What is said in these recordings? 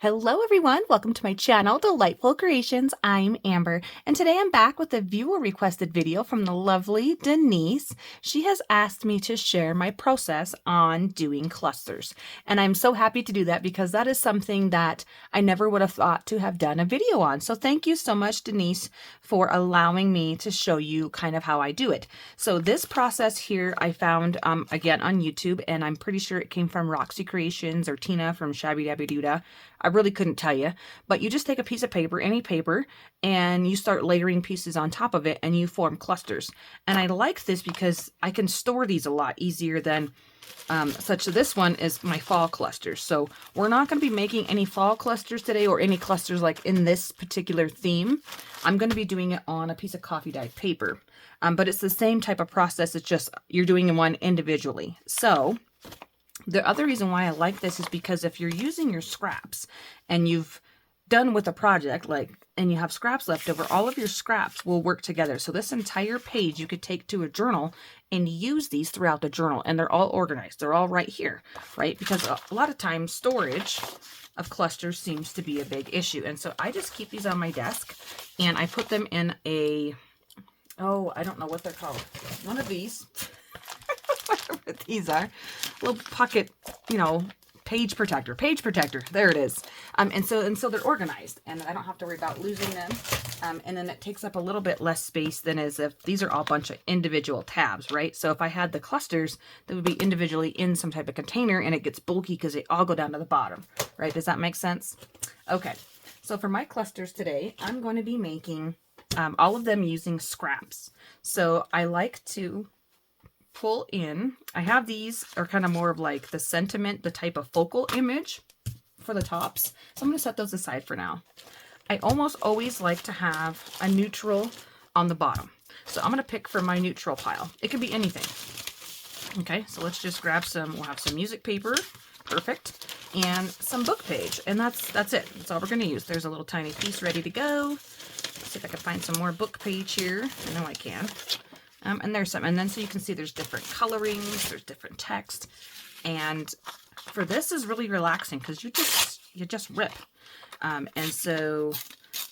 Hello everyone, welcome to my channel, Delightful Creations. I'm Amber, and today I'm back with a viewer requested video from the lovely Denise. She has asked me to share my process on doing clusters, and I'm so happy to do that because that is something that I never would have thought to have done a video on. So thank you so much, Denise, for allowing me to show you kind of how I do it. So this process here I found again on YouTube, and I'm pretty sure it came from Roxy Creations or Tina from Shabby Dabby Doodah. I really couldn't tell you, but you just take a piece of paper, any paper, and you start layering pieces on top of it and you form clusters. And I like this because I can store these a lot easier than such that this one is my fall clusters. So we're not going to be making any fall clusters today or any clusters like in this particular theme. I'm going to be doing it on a piece of coffee dyed paper, but it's the same type of process. It's just you're doing one individually. So the other reason why I like this is because if you're using your scraps and you've done with a project, and you have scraps left over, all of your scraps will work together. So this entire page you could take to a journal and use these throughout the journal, and they're all organized. They're all right here, right? Because a lot of times storage of clusters seems to be a big issue. And so I just keep these on my desk and I put them in a, oh, I don't know what they're called. One of these. Whatever these are, little pocket, page protector, there it is. And so they're organized and I don't have to worry about losing them. And then it takes up a little bit less space than as if these are all a bunch of individual tabs, right? So if I had the clusters, they would be individually in some type of container and it gets bulky because they all go down to the bottom, right? Does that make sense? Okay. So for my clusters today, I'm going to be making all of them using scraps. So I like to pull in. I have these are kind of more of like the sentiment, the type of focal image for the tops. So I'm going to set those aside for now. I almost always like to have a neutral on the bottom. So I'm going to pick for my neutral pile. It could be anything. Okay, so let's just grab some, we'll have some music paper. Perfect. And some book page. And that's it. That's all we're going to use. There's a little tiny piece ready to go. Let's see if I can find some more book page here. I know I can. And there's some, and then so you can see there's different colorings, there's different text, and for this is really relaxing because you just rip, and so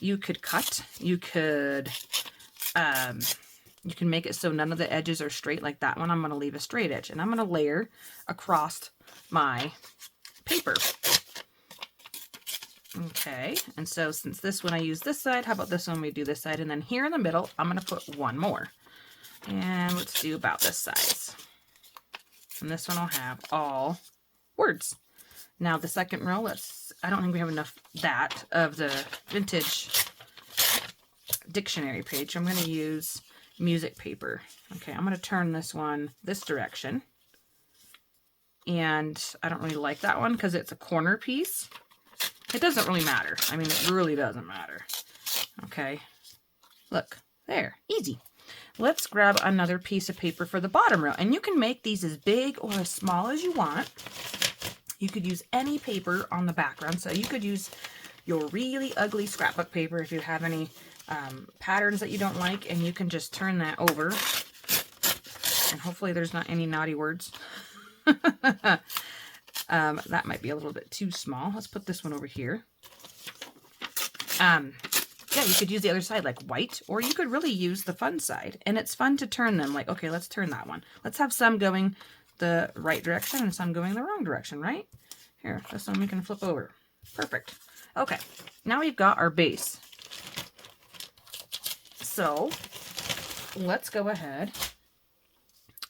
you could cut, you can make it so none of the edges are straight like that one. I'm going to leave a straight edge, and I'm going to layer across my paper. Okay, and so since this one I use this side, how about this one we do this side, and then here in the middle I'm going to put one more. And let's do about this size. And this one will have all words. Now the second row, I don't think we have enough of the vintage dictionary page. I'm going to use music paper. Okay, I'm going to turn this one this direction. And I don't really like that one because it's a corner piece. It doesn't really matter. I mean, it really doesn't matter. Okay, look, there, easy. Let's grab another piece of paper for the bottom row. And you can make these as big or as small as you want. You could use any paper on the background. So you could use your really ugly scrapbook paper if you have any patterns that you don't like. And you can just turn that over. And hopefully there's not any naughty words. That might be a little bit too small. Let's put this one over here. Yeah, you could use the other side like white, or you could really use the fun side. And it's fun to turn them like, okay, let's turn that one. Let's have some going the right direction and some going the wrong direction, right? Here, this one we can flip over. Perfect. Okay, now we've got our base. So let's go ahead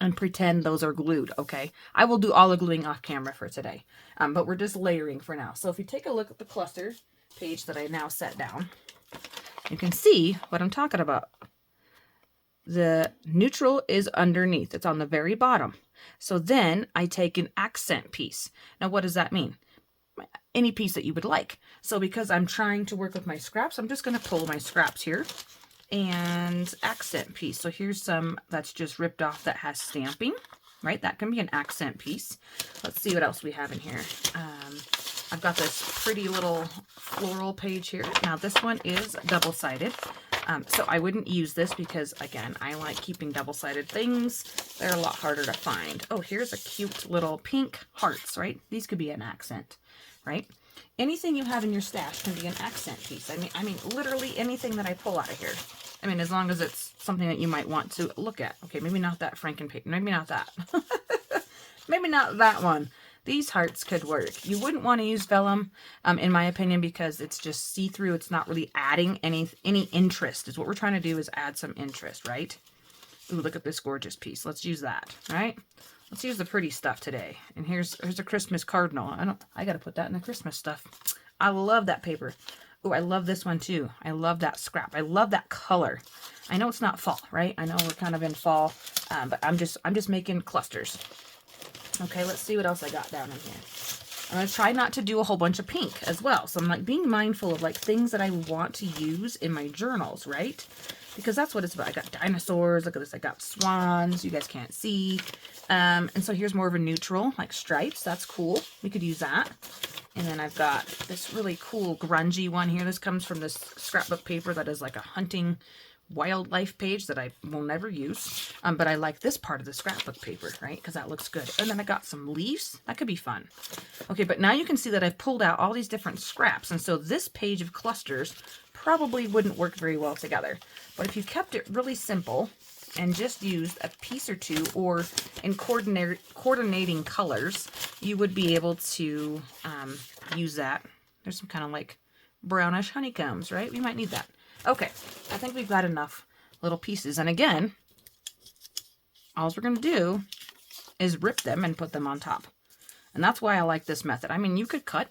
and pretend those are glued, okay? I will do all the gluing off camera for today, but we're just layering for now. So if you take a look at the cluster page that I now set down, you can see what I'm talking about. The neutral is underneath. It's on the very bottom. So then I take an accent piece. Now, what does that mean? Any piece that you would like. So because I'm trying to work with my scraps, I'm just going to pull my scraps here and accent piece. So here's some that's just ripped off that has stamping, right? That can be an accent piece. Let's see what else we have in here. I've got this pretty little floral page here. Now this one is double-sided. So I wouldn't use this because, again, I like keeping double-sided things. They're a lot harder to find. Oh, here's a cute little pink hearts, right? These could be an accent, right? Anything you have in your stash can be an accent piece. I mean, literally anything that I pull out of here. I mean, as long as it's something that you might want to look at. Okay, maybe not that Frankenpaper. Maybe not that. Maybe not that one. These hearts could work. You wouldn't want to use vellum, in my opinion, because it's just see-through. It's not really adding any interest. Is what we're trying to do is add some interest, right? Ooh, look at this gorgeous piece. Let's use that, right? Let's use the pretty stuff today. And here's a Christmas cardinal. I got to put that in the Christmas stuff. I love that paper. Oh, I love this one too. I love that scrap. I love that color. I know it's not fall, right? I know we're kind of in fall, but I'm just making clusters. Okay, let's see what else I got down in here. I'm going to try not to do a whole bunch of pink as well. So I'm like being mindful of like things that I want to use in my journals, right? Because that's what it's about. I got dinosaurs. Look at this. I got swans. You guys can't see. And so here's more of a neutral, like stripes. That's cool. We could use that. And then I've got this really cool grungy one here. This comes from this scrapbook paper that is like a hunting wildlife page that I will never use. But I like this part of the scrapbook paper, right? Because that looks good. And then I got some leaves. That could be fun. Okay, but now you can see that I've pulled out all these different scraps. And so this page of clusters probably wouldn't work very well together. But if you kept it really simple and just used a piece or two or in coordinating colors, you would be able to use that. There's some kind of like brownish honeycombs, right? We might need that. Okay, I think we've got enough little pieces. And again, all we're going to do is rip them and put them on top. And that's why I like this method. I mean, you could cut.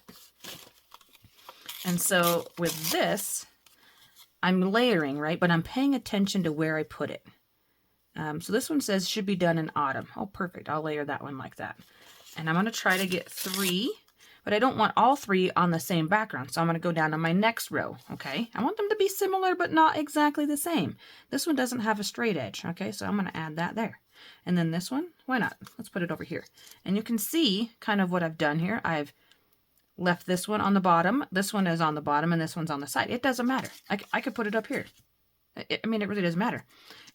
And so with this, I'm layering, right? But I'm paying attention to where I put it. So this one says should be done in autumn. Oh, perfect. I'll layer that one like that. And I'm going to try to get 3. But I don't want all 3 on the same background, so I'm going to go down to my next row, okay? I want them to be similar, but not exactly the same. This one doesn't have a straight edge, okay? So I'm going to add that there. And then this one, why not? Let's put it over here. And you can see kind of what I've done here. I've left this one on the bottom, this one is on the bottom, and this one's on the side. It doesn't matter. I could put it up here. I mean, it really doesn't matter.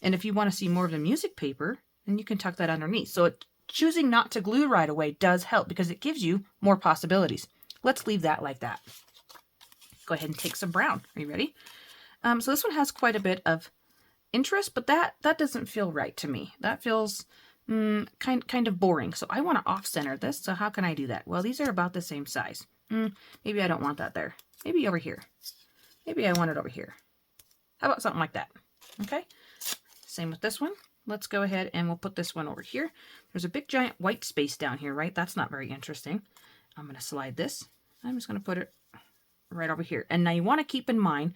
And if you want to see more of the music paper, then you can tuck that underneath. So choosing not to glue right away does help because it gives you more possibilities. Let's leave that like that. Go ahead and take some brown. Are you ready? So this one has quite a bit of interest, but that doesn't feel right to me. That feels kind of boring. So I want to off-center this. So how can I do that? Well, these are about the same size. Maybe I don't want that there. Maybe over here. Maybe I want it over here. How about something like that? Okay. Same with this one. Let's go ahead and we'll put this one over here. There's a big giant white space down here, right? That's not very interesting. I'm going to slide this. I'm just going to put it right over here. And now you want to keep in mind,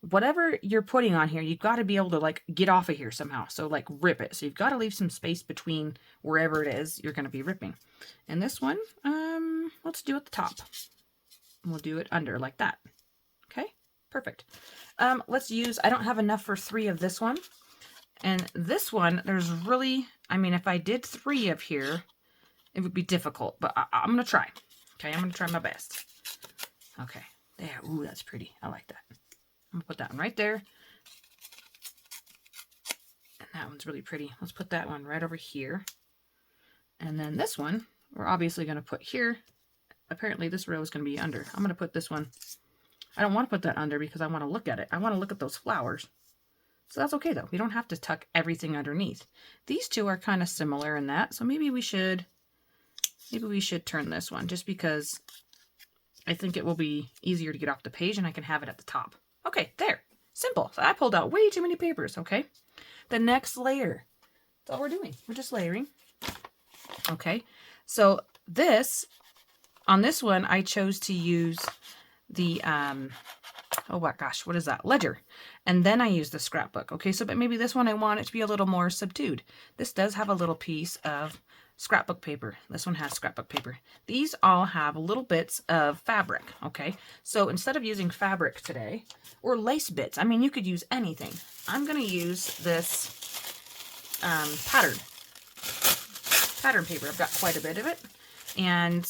whatever you're putting on here, you've got to be able to like get off of here somehow. So like rip it. So you've got to leave some space between wherever it is you're going to be ripping. And this one, let's do at the top. We'll do it under like that. Okay, perfect. Let's use, I don't have enough for 3 of this one. And this one, there's really, I mean, if I did 3 of here, it would be difficult, but I'm going to try. Okay, I'm going to try my best. Okay, there. Ooh, that's pretty. I like that. I'm going to put that one right there. And that one's really pretty. Let's put that one right over here. And then this one, we're obviously going to put here. Apparently this row is going to be under. I'm going to put this one. I don't want to put that under because I want to look at it. I want to look at those flowers. So that's okay though. We don't have to tuck everything underneath. These two are kind of similar in that. So maybe we should turn this one just because I think it will be easier to get off the page and I can have it at the top. Okay, there. Simple. So I pulled out way too many papers, okay? The next layer. That's all we're doing. We're just layering. Okay. So this, on this one, I chose to use the, oh my gosh, what is that? Ledger. And then I use the scrapbook. Okay, so but maybe this one I want it to be a little more subdued. This does have a little piece of scrapbook paper. This one has scrapbook paper. These all have little bits of fabric. Okay, so instead of using fabric today, or lace bits, I mean, you could use anything. I'm going to use this pattern paper. I've got quite a bit of it. And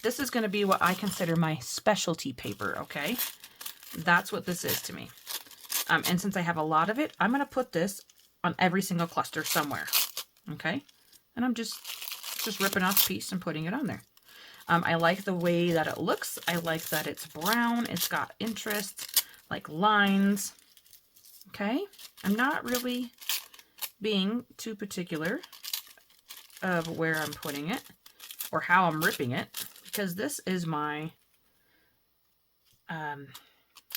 this is going to be what I consider my specialty paper, okay? That's what this is to me. And since I have a lot of it, I'm going to put this on every single cluster somewhere, okay? And I'm just ripping off a piece and putting it on there. I like the way that it looks. I like that it's brown. It's got interest, like lines. Okay, I'm not really being too particular of where I'm putting it or how I'm ripping it, because this is my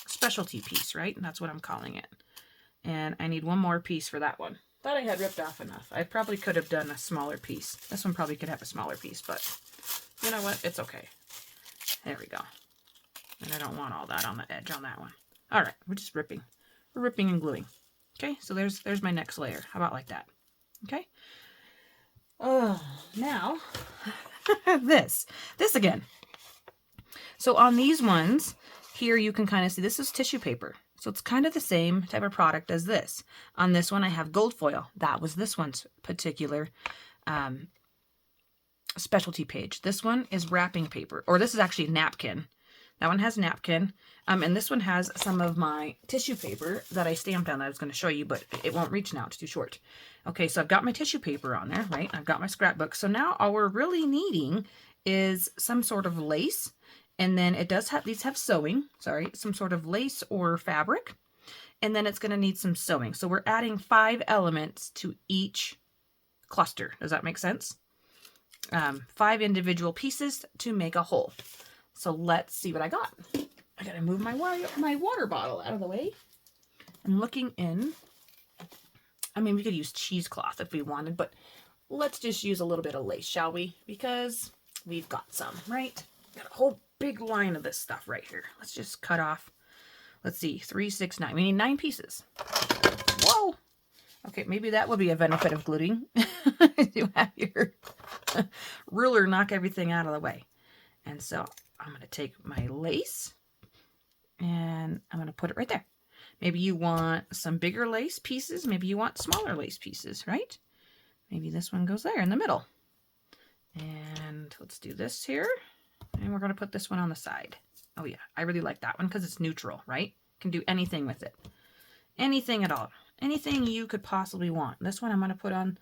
specialty piece, right? And that's what I'm calling it. And I need one more piece for that one. Thought I had ripped off enough. I probably could have done a smaller piece. This one probably could have a smaller piece, but you know what? It's okay. There we go. And I don't want all that on the edge on that one. All right, we're just ripping. We're ripping and gluing. Okay, so there's my next layer. How about like that? Okay. Oh, now this again. So on these ones here, you can kind of see this is tissue paper. So it's kind of the same type of product as this. On this one, I have gold foil. That was this one's particular specialty page. This one is wrapping paper, or this is actually napkin. That one has napkin, and this one has some of my tissue paper that I stamped on that I was going to show you, but it won't reach now. It's too short. Okay, so I've got my tissue paper on there, right? I've got my scrapbook. So now all we're really needing is some sort of lace, and then it does have, these have sewing, sorry, some sort of lace or fabric, and then it's going to need some sewing. So we're adding 5 elements to each cluster. Does that make sense? 5 individual pieces to make a whole. So let's see what I got. I gotta move my water bottle out of the way. I'm looking in. I mean, we could use cheesecloth if we wanted, but let's just use a little bit of lace, shall we? Because we've got some, right? Got a whole big line of this stuff right here. Let's just cut off. Let's see, 3, 6, 9. We need 9 pieces. Whoa! Okay, maybe that would be a benefit of gluing. You have your ruler knock everything out of the way. And so I'm going to take my lace and I'm going to put it right there. Maybe you want some bigger lace pieces. Maybe you want smaller lace pieces, right? Maybe this one goes there in the middle. And let's do this here. And we're going to put this one on the side. Oh yeah, I really like that one because it's neutral, right? Can do anything with it. Anything at all. Anything you could possibly want. This one I'm going to put on,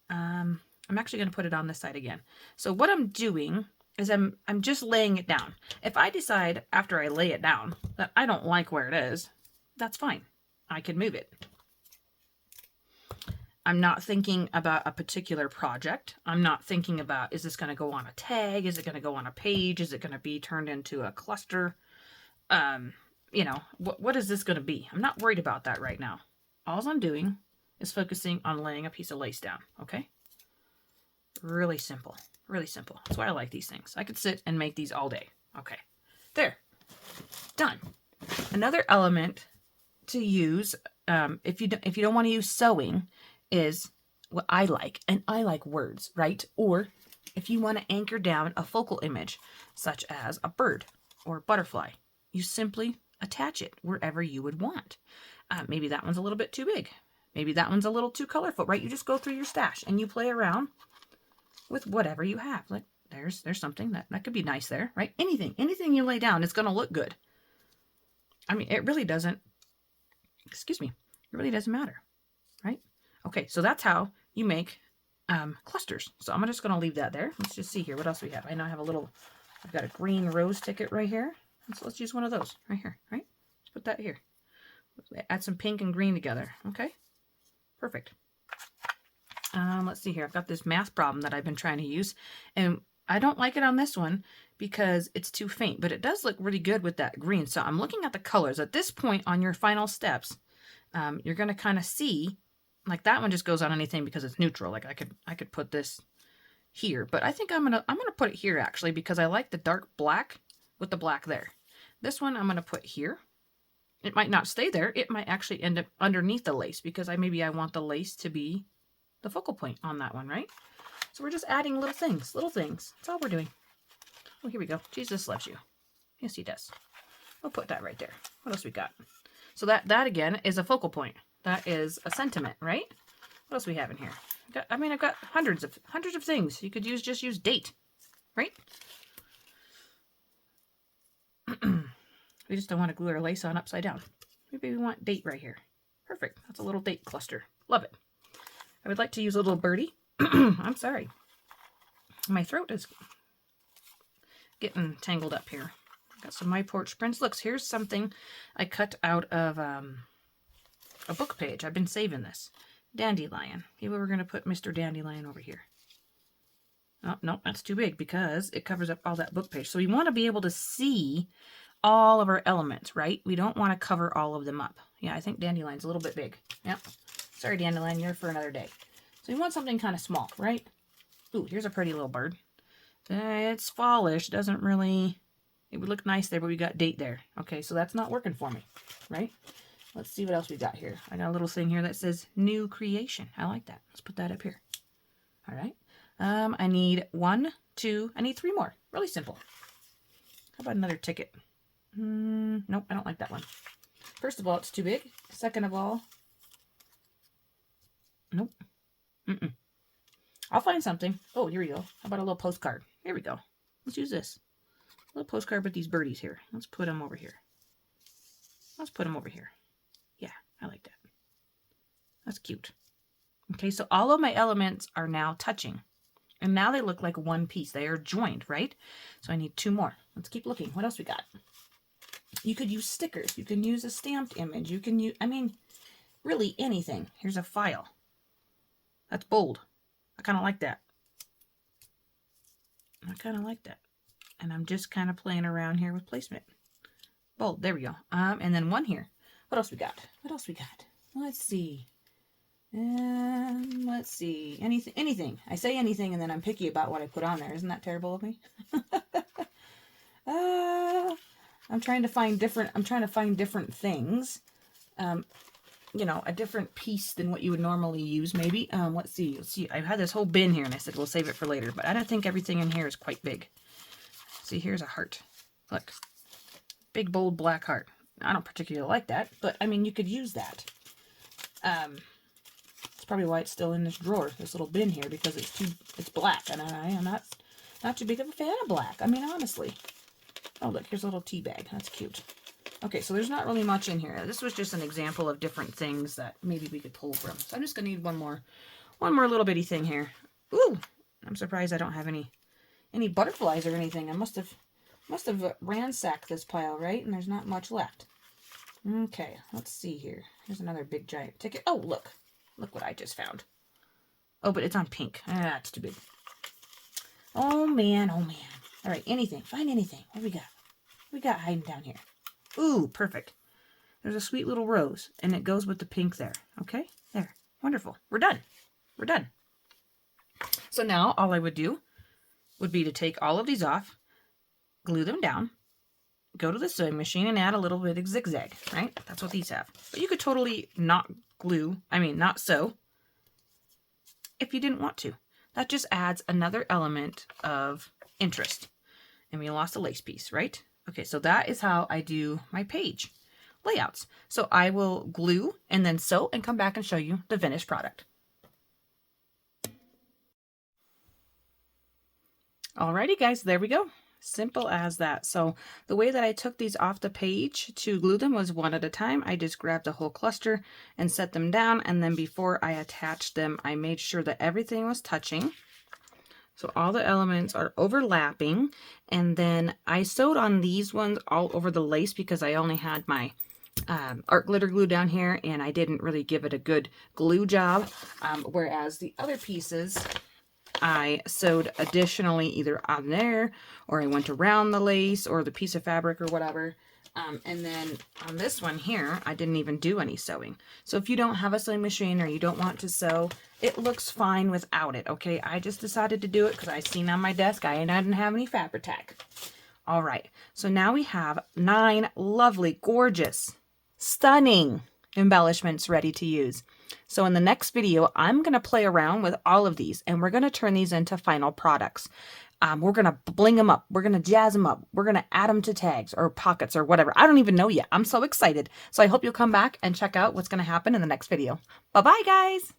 I'm actually going to put it on this side again. So what I'm doing is I'm just laying it down. If I decide after I lay it down that I don't like where it is, that's fine. I can move it. I'm not thinking about a particular project. I'm not thinking about, is this going to go on a tag? Is it going to go on a page? Is it going to be turned into a cluster? You know, what is this going to be? I'm not worried about that right now. All I'm doing is focusing on laying a piece of lace down, okay? Really simple. Really simple. That's why I like these things. I could sit and make these all day. Okay. There. Done. Another element to use, if you don't want to use sewing, is what I like. And I like words, right? Or if you want to anchor down a focal image, such as a bird or butterfly, you simply attach it wherever you would want. Maybe that one's a little bit too big. Maybe that one's a little too colorful, right? You just go through your stash and you play around with whatever you have. Like there's something that could be nice there, right? Anything you lay down, it's going to look good. I mean, it really doesn't, excuse me, it really doesn't matter, right? Okay, so that's how you make clusters. So I'm just going to leave that there. Let's just see here. What else we have? I know I have a little, I've got a green rose ticket right here. So let's use one of those right here, right? Let's put that here. Add some pink and green together. Okay, perfect. Let's see here. I've got this math problem that I've been trying to use, and I don't like it on this one because it's too faint, but it does look really good with that green. So I'm looking at the colors. At this point on your final steps, you're going to kind of see, like that one just goes on anything because it's neutral. Like I could put this here, but I think I'm gonna put it here actually because I like the dark black with the black there. This one I'm gonna put here. It might not stay there. It might actually end up underneath the lace because maybe I want the lace to be the focal point on that one, right? So we're just adding little things, That's all we're doing. Oh, here we go. Jesus loves you. Yes, he does. We'll put that right there. What else we got? So that again is a focal point. That is a sentiment, right? What else we have in here? I've got hundreds of things. You could just use date, right? We just don't want to glue our lace on upside down. Maybe we want date right here. Perfect. That's a little date cluster. Love it. I would like to use a little birdie. I'm sorry. My throat is getting tangled up here. Got some My Porch prints. Look, here's something I cut out of a book page. I've been saving this. Dandelion. Maybe we're going to put Mr. Dandelion over here. Oh, no, that's too big because it covers up all that book page. So we want to be able to see all of our elements, right? We don't want to cover all of them up. Yeah, I think Dandelion's a little bit big. Yep. Sorry, Dandelion, you're for another day. So we want something kind of small, right? Ooh, here's a pretty little bird. It's fallish. Doesn't really... It would look nice there, but we got date there. Okay, so that's not working for me, right? Let's see what else we got here. I got a little thing here that says new creation. I like that. Let's put that up here. All right. I need 1, 2, I need 3 more. Really simple. How about another ticket? Nope, I don't like that one. First of all, it's too big. Second of all, nope. I'll find something. Oh, here we go. How about a little postcard? Here we go. Let's use this. A little postcard with these birdies here. Let's put them over here. Let's put them over here. Yeah, I like that. That's cute. Okay, so all of my elements are now touching. And now they look like one piece. They are joined, right? So I need 2 more. Let's keep looking. What else we got? You could use stickers. You can use a stamped image. You can use, I mean, really anything. Here's a file. That's bold. I kind of like that. I kind of like that. And I'm just kind of playing around here with placement. Bold. There we go. And then 1 here. What else we got? What else we got? Let's see. Let's see. Anything. I say anything and then I'm picky about what I put on there. Isn't that terrible of me? I'm trying to find different things. You know, a different piece than what you would normally use, maybe. Let's see. I've had this whole bin here and I said we'll save it for later, but I don't think everything in here is quite big. See, here's a heart. Look. Big, bold, black heart. I don't particularly like that, but I mean, you could use that. That's probably why it's still in this drawer, this little bin here, because it's black, and I am not too big of a fan of black. I mean, honestly. Oh, look, here's a little tea bag. That's cute. Okay, so there's not really much in here. This was just an example of different things that maybe we could pull from. So I'm just gonna need one more little bitty thing here. Ooh, I'm surprised I don't have any butterflies or anything. I must have ransacked this pile, right? And there's not much left. Okay, let's see here. Here's another big giant ticket. Oh, look what I just found. Oh, but it's on pink. Ah, it's too big. Oh man. All right, anything. Find anything. What do we got? What we got hiding down here? Ooh, perfect. There's a sweet little rose, and it goes with the pink there. Okay, there. Wonderful. We're done. We're done. So now all I would do would be to take all of these off, glue them down, go to the sewing machine and add a little bit of zigzag, right? That's what these have. But you could totally not sew if you didn't want to. That just adds another element of interest. And we lost a lace piece, right? Okay, so that is how I do my page layouts. So I will glue and then sew and come back and show you the finished product. Alrighty guys, there we go. Simple as that. So the way that I took these off the page to glue them was one at a time. I just grabbed a whole cluster and set them down, and then before I attached them, I made sure that everything was touching. So all the elements are overlapping, and then I sewed on these ones all over the lace because I only had my art glitter glue down here, and I didn't really give it a good glue job, whereas the other pieces I sewed additionally either on there, or I went around the lace or the piece of fabric or whatever. And then on this one here, I didn't even do any sewing. So if you don't have a sewing machine or you don't want to sew, it looks fine without it, okay? I just decided to do it because I seen on my desk I didn't have any Fabri-Tac. All right, so now we have 9 lovely, gorgeous, stunning embellishments ready to use. So in the next video, I'm going to play around with all of these, and we're going to turn these into final products. We're going to bling them up. We're going to jazz them up. We're going to add them to tags or pockets or whatever. I don't even know yet. I'm so excited. So I hope you'll come back and check out what's going to happen in the next video. Bye-bye, guys.